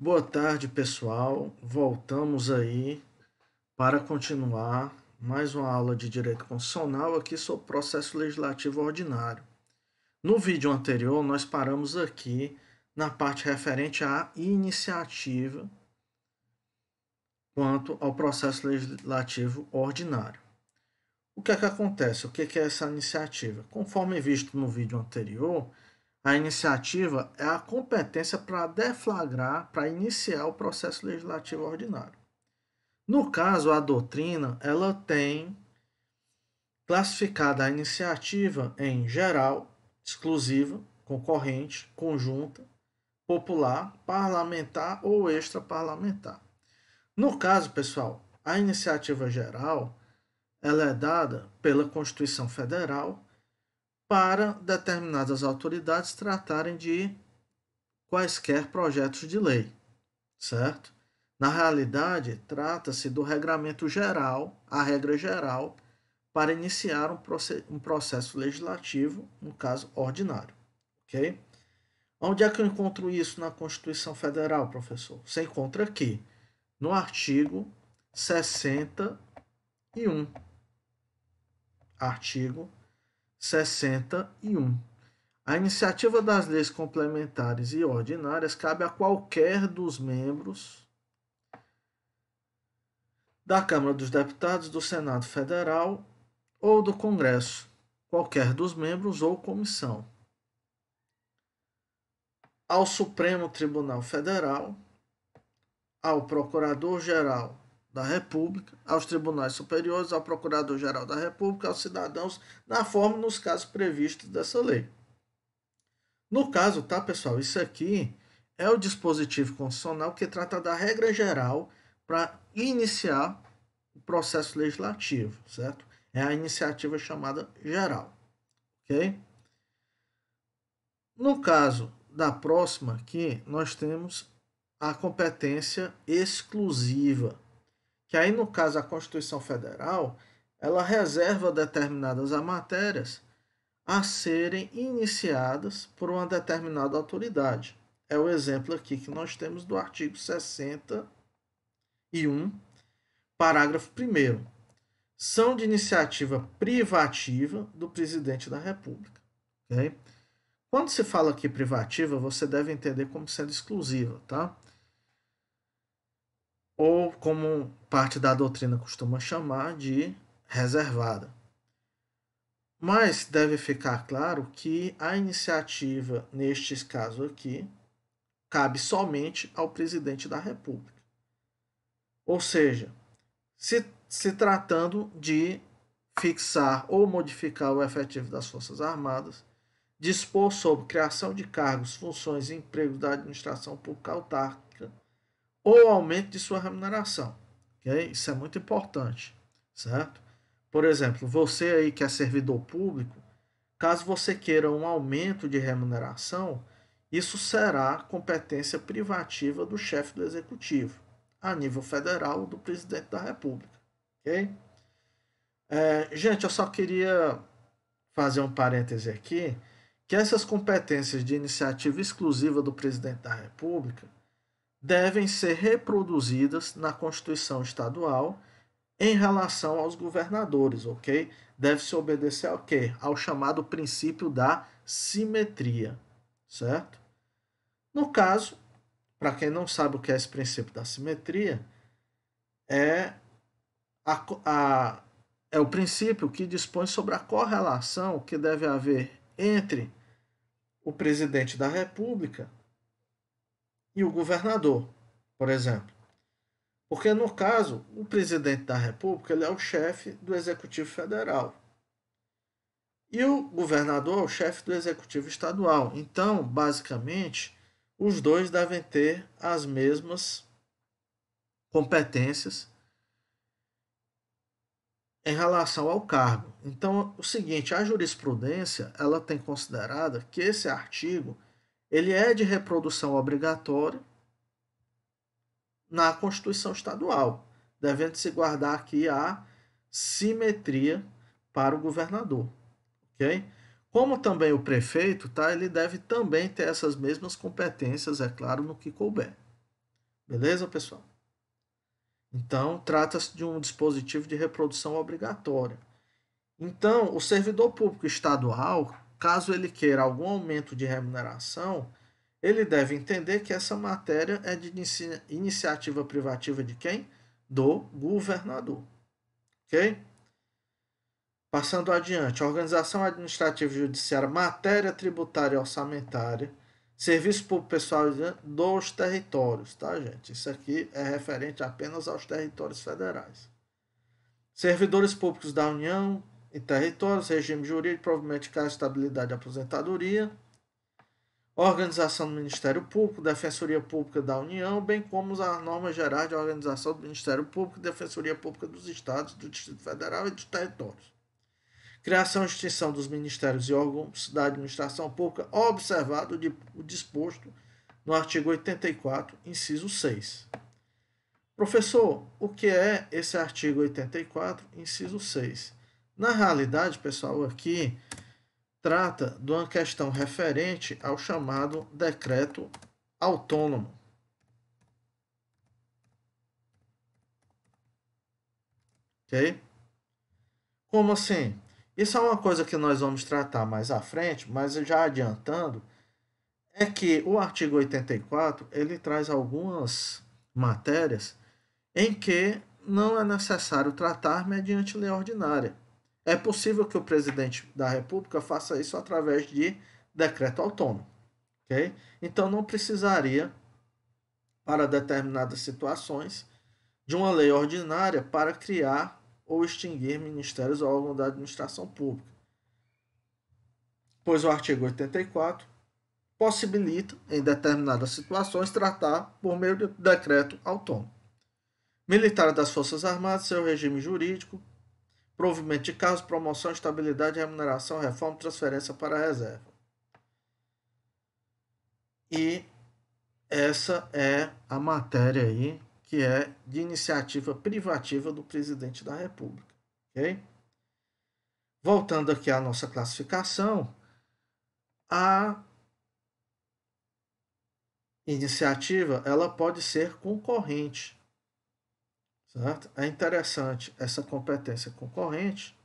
Boa tarde, pessoal. Voltamos aí para continuar mais uma aula de Direito Constitucional aqui sobre processo legislativo ordinário. No vídeo anterior, nós paramos aqui na parte referente à iniciativa quanto ao processo legislativo ordinário. O que é que acontece? O que é essa iniciativa? Conforme visto no vídeo anterior, a iniciativa é a competência para deflagrar, para iniciar o processo legislativo ordinário. No caso, a doutrina, ela tem classificado a iniciativa em geral, exclusiva, concorrente, conjunta, popular, parlamentar ou extraparlamentar. No caso, pessoal, a iniciativa geral, ela é dada pela Constituição Federal para determinadas autoridades tratarem de quaisquer projetos de lei, certo? Na realidade, trata-se do regramento geral, a regra geral, para iniciar um processo legislativo, no caso ordinário, ok? Onde é que eu encontro isso na Constituição Federal, professor? Você encontra aqui, no artigo 61. Artigo 61. A iniciativa das leis complementares e ordinárias cabe a qualquer dos membros da Câmara dos Deputados, do Senado Federal ou do Congresso, qualquer dos membros ou comissão, ao Supremo Tribunal Federal, ao Procurador-Geral da República, aos tribunais superiores, ao Procurador-Geral da República, aos cidadãos, na forma e nos casos previstos dessa lei. No caso, tá, pessoal, isso aqui é o dispositivo constitucional que trata da regra geral para iniciar o processo legislativo, certo? É a iniciativa chamada geral, ok? No caso da próxima aqui, nós temos a competência exclusiva, que aí no caso a Constituição Federal, ela reserva determinadas matérias a serem iniciadas por uma determinada autoridade. É o exemplo aqui que nós temos do artigo 61, parágrafo 1º. São de iniciativa privativa do presidente da República. Okay? Quando se fala aqui privativa, você deve entender como sendo exclusiva, tá? Ou como parte da doutrina costuma chamar de reservada. Mas deve ficar claro que a iniciativa, neste caso aqui, cabe somente ao presidente da República. Ou seja, se tratando de fixar ou modificar o efetivo das Forças Armadas, dispor sobre criação de cargos, funções e empregos da administração pública autárquica ou aumento de sua remuneração. Okay? Isso é muito importante, certo? Por exemplo, você aí que é servidor público, caso você queira um aumento de remuneração, isso será competência privativa do chefe do executivo, a nível federal, do presidente da República. Ok? Gente, eu só queria fazer um parêntese aqui, que essas competências de iniciativa exclusiva do presidente da República devem ser reproduzidas na Constituição Estadual em relação aos governadores, ok? Deve-se obedecer ao quê? Ao chamado princípio da simetria, certo? No caso, para quem não sabe o que é esse princípio da simetria, é, é o princípio que dispõe sobre a correlação que deve haver entre o presidente da República e o governador, por exemplo. Porque, no caso, o presidente da República ele é o chefe do Executivo Federal. E o governador é o chefe do Executivo Estadual. Então, basicamente, os dois devem ter as mesmas competências em relação ao cargo. Então, o seguinte, a jurisprudência ela tem considerado que esse artigo ele é de reprodução obrigatória na Constituição Estadual, devendo se guardar aqui a simetria para o governador, ok? Como também o prefeito, tá? Ele deve também ter essas mesmas competências, é claro, no que couber. Beleza, pessoal? Então, trata-se de um dispositivo de reprodução obrigatória. Então, o servidor público estadual, caso ele queira algum aumento de remuneração, ele deve entender que essa matéria é de iniciativa privativa de quem? Do governador. Ok? Passando adiante, organização administrativa e judiciária, matéria tributária e orçamentária, serviço público pessoal dos territórios, tá, gente? Isso aqui é referente apenas aos territórios federais. Servidores públicos da União e territórios, regime jurídico, provimento de cargo, estabilidade e aposentadoria, organização do Ministério Público, Defensoria Pública da União, bem como as normas gerais de organização do Ministério Público e Defensoria Pública dos Estados, do Distrito Federal e dos territórios. Criação e extinção dos ministérios e órgãos da administração pública, observado o disposto no artigo 84, inciso 6. Professor, o que é esse artigo 84, inciso 6? Na realidade, pessoal, aqui trata de uma questão referente ao chamado decreto autônomo. Ok? Como assim? Isso é uma coisa que nós vamos tratar mais à frente, mas já adiantando, é que o artigo 84 ele traz algumas matérias em que não é necessário tratar mediante lei ordinária. É possível que o presidente da República faça isso através de decreto autônomo. Okay? Então não precisaria, para determinadas situações, de uma lei ordinária para criar ou extinguir ministérios ou órgãos da administração pública. Pois o artigo 84 possibilita, em determinadas situações, tratar por meio de decreto autônomo. Militar das Forças Armadas, seu regime jurídico, provimento de cargos, promoção, estabilidade, remuneração, reforma, transferência para a reserva. E essa é a matéria aí que é de iniciativa privativa do presidente da República. Ok? Voltando aqui à nossa classificação, a iniciativa ela pode ser concorrente. Certo? É interessante essa competência concorrente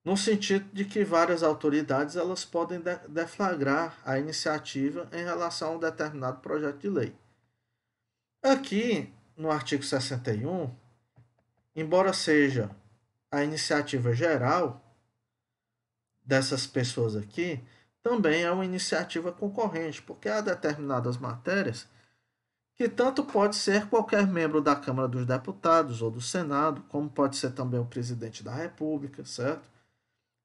no sentido de que várias autoridades elas podem deflagrar a iniciativa em relação a um determinado projeto de lei. Aqui, no artigo 61, embora seja a iniciativa geral dessas pessoas aqui, também é uma iniciativa concorrente, porque há determinadas matérias que tanto pode ser qualquer membro da Câmara dos Deputados ou do Senado, como pode ser também o presidente da República, certo?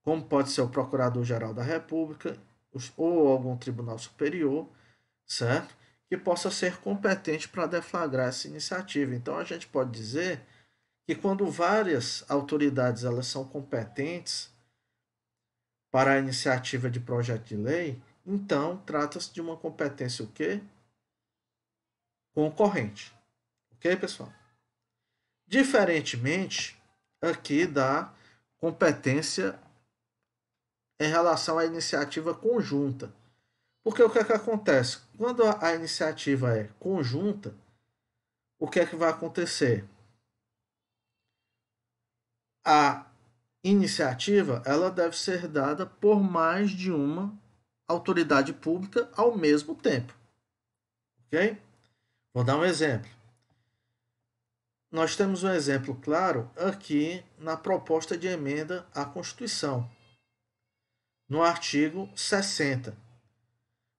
Como pode ser o Procurador-Geral da República ou algum tribunal superior, certo? Que possa ser competente para deflagrar essa iniciativa. Então a gente pode dizer que quando várias autoridades elas são competentes para a iniciativa de projeto de lei, então trata-se de uma competência o quê? Concorrente. Ok, pessoal? Diferentemente aqui da competência em relação à iniciativa conjunta. Porque o que é que acontece? Quando a iniciativa é conjunta, o que é que vai acontecer? A iniciativa ela deve ser dada por mais de uma autoridade pública ao mesmo tempo. Ok? Vou dar um exemplo. Nós temos um exemplo claro aqui na proposta de emenda à Constituição, no artigo 60.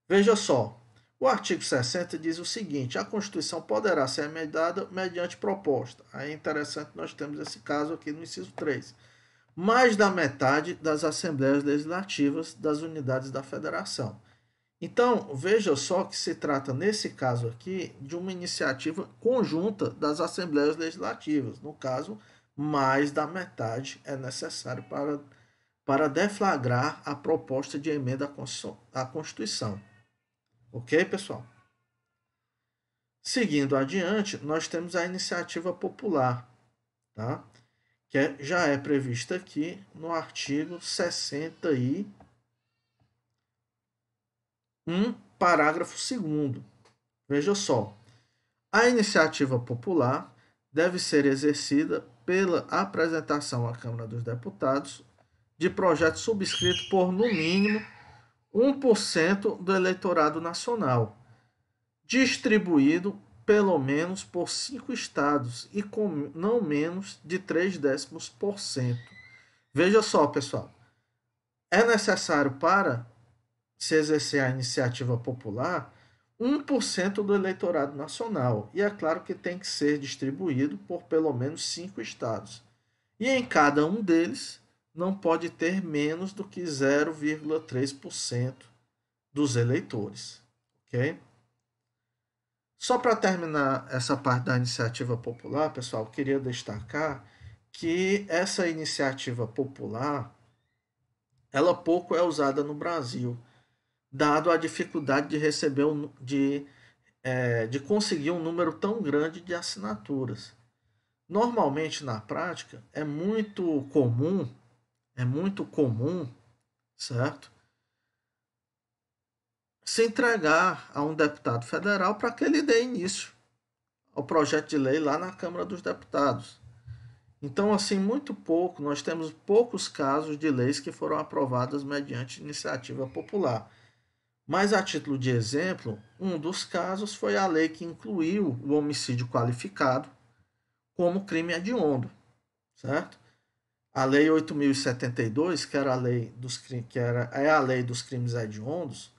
Veja só, o artigo 60 diz o seguinte: a Constituição poderá ser emendada mediante proposta. Aí é interessante, nós temos esse caso aqui no inciso 3. Mais da metade das Assembleias Legislativas das unidades da Federação. Então, veja só que se trata, nesse caso aqui, de uma iniciativa conjunta das Assembleias Legislativas. No caso, mais da metade é necessário para deflagrar a proposta de emenda à Constituição. Ok, pessoal? Seguindo adiante, nós temos a iniciativa popular, tá? Que já é prevista aqui no artigo 61, parágrafo 2º. Veja só, A iniciativa popular deve ser exercida pela apresentação à Câmara dos Deputados de projeto subscrito por, no mínimo, 1% do eleitorado nacional, distribuído pelo menos por 5 estados e com não menos de 0,3%. Veja só, pessoal, é necessário para se exercer a iniciativa popular 1% do eleitorado nacional. E é claro que tem que ser distribuído por pelo menos 5 estados. E em cada um deles não pode ter menos do que 0,3% dos eleitores. Ok? Só para terminar essa parte da iniciativa popular, pessoal, eu queria destacar que essa iniciativa popular, ela pouco é usada no Brasil, dado a dificuldade de receber de conseguir um número tão grande de assinaturas. Normalmente, na prática, é muito comum, certo? Se entregar a um deputado federal para que ele dê início ao projeto de lei lá na Câmara dos Deputados. Então, assim, nós temos poucos casos de leis que foram aprovadas mediante iniciativa popular. Mas, a título de exemplo, um dos casos foi a lei que incluiu o homicídio qualificado como crime hediondo, certo? A Lei 8.072, que era a lei é a lei dos crimes hediondos,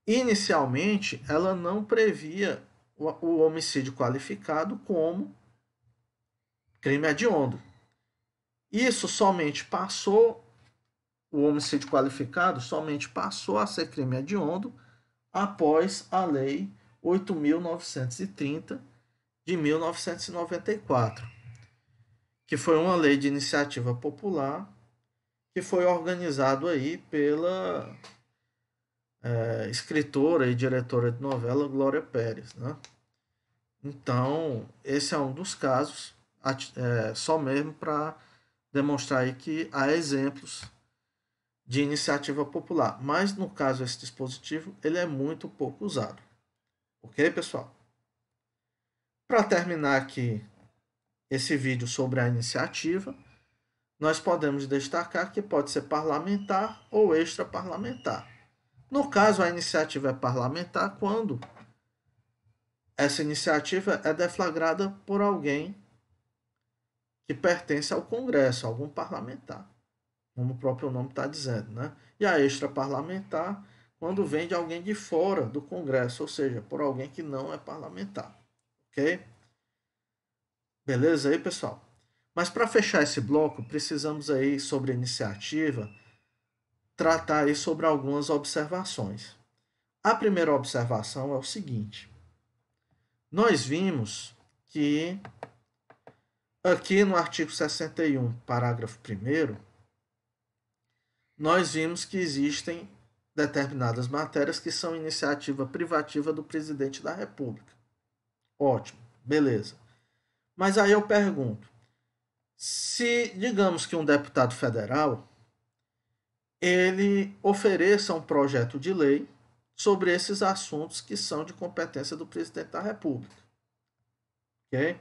inicialmente ela não previa o homicídio qualificado como crime hediondo. Isso somente passou, o homicídio qualificado somente passou a ser crime hediondo após a Lei 8.930 de 1994, que foi uma lei de iniciativa popular que foi organizado aí pela escritora e diretora de novela Glória Pérez, né? Então, esse é um dos casos, só mesmo para demonstrar aí que há exemplos de iniciativa popular. Mas, no caso, esse dispositivo, ele é muito pouco usado. Ok, pessoal? Para terminar aqui esse vídeo sobre a iniciativa, nós podemos destacar que pode ser parlamentar ou extraparlamentar. No caso, a iniciativa é parlamentar quando essa iniciativa é deflagrada por alguém que pertence ao Congresso, algum parlamentar, como o próprio nome está dizendo, né? E a extraparlamentar quando vem de alguém de fora do Congresso, ou seja, por alguém que não é parlamentar. Ok? Beleza aí, pessoal? Mas para fechar esse bloco, precisamos aí sobre a iniciativa tratar aí sobre algumas observações. A primeira observação é o seguinte: nós vimos que aqui no artigo 61, parágrafo 1º, nós vimos que existem determinadas matérias que são iniciativa privativa do presidente da República. Ótimo, beleza. Mas aí eu pergunto, se digamos que um deputado federal ele ofereça um projeto de lei sobre esses assuntos que são de competência do presidente da República. Ok?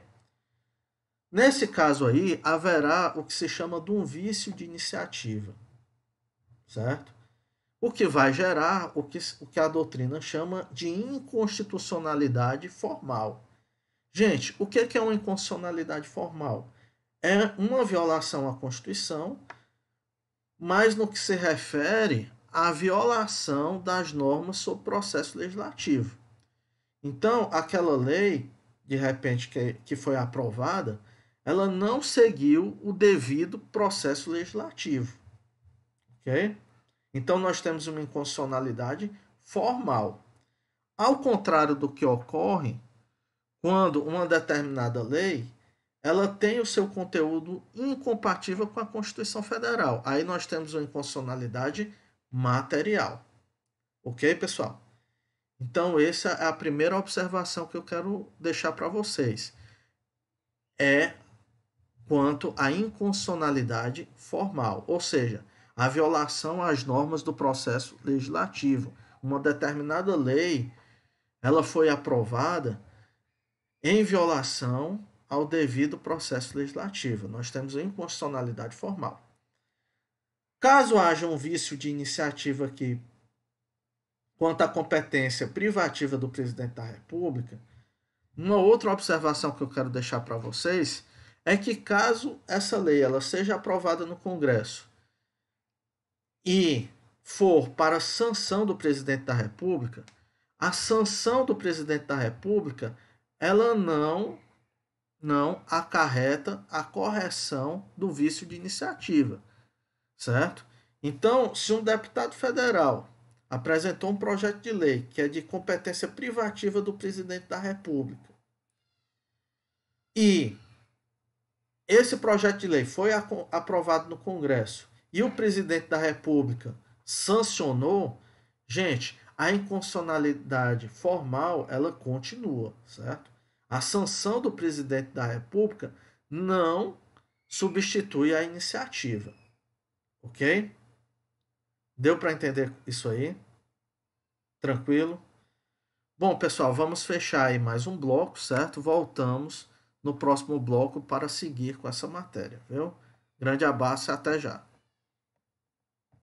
Nesse caso aí, haverá o que se chama de um vício de iniciativa, certo? O que vai gerar o que a doutrina chama de inconstitucionalidade formal. Gente, o que é uma inconstitucionalidade formal? É uma violação à Constituição, mas no que se refere à violação das normas sobre processo legislativo. Então, aquela lei, de repente, que foi aprovada, ela não seguiu o devido processo legislativo. Ok? Então, nós temos uma inconstitucionalidade formal. Ao contrário do que ocorre quando uma determinada lei ela tem o seu conteúdo incompatível com a Constituição Federal. Aí nós temos uma inconstitucionalidade material. Ok, pessoal? Então, essa é a primeira observação que eu quero deixar para vocês. É quanto à inconstitucionalidade formal, ou seja, a violação às normas do processo legislativo. Uma determinada lei, ela foi aprovada em violação ao devido processo legislativo. Nós temos a inconstitucionalidade formal. Caso haja um vício de iniciativa aqui quanto à competência privativa do presidente da República, uma outra observação que eu quero deixar para vocês é que caso essa lei ela seja aprovada no Congresso e for para sanção do presidente da República, a sanção do presidente da República ela não acarreta a correção do vício de iniciativa, certo? Então, se um deputado federal apresentou um projeto de lei que é de competência privativa do presidente da República e esse projeto de lei foi aprovado no Congresso e o presidente da República sancionou, gente, a inconstitucionalidade formal ela continua, certo? A sanção do presidente da República não substitui a iniciativa, ok? Deu para entender isso aí? Tranquilo? Bom, pessoal, vamos fechar aí mais um bloco, certo? Voltamos no próximo bloco para seguir com essa matéria, viu? Grande abraço e até já.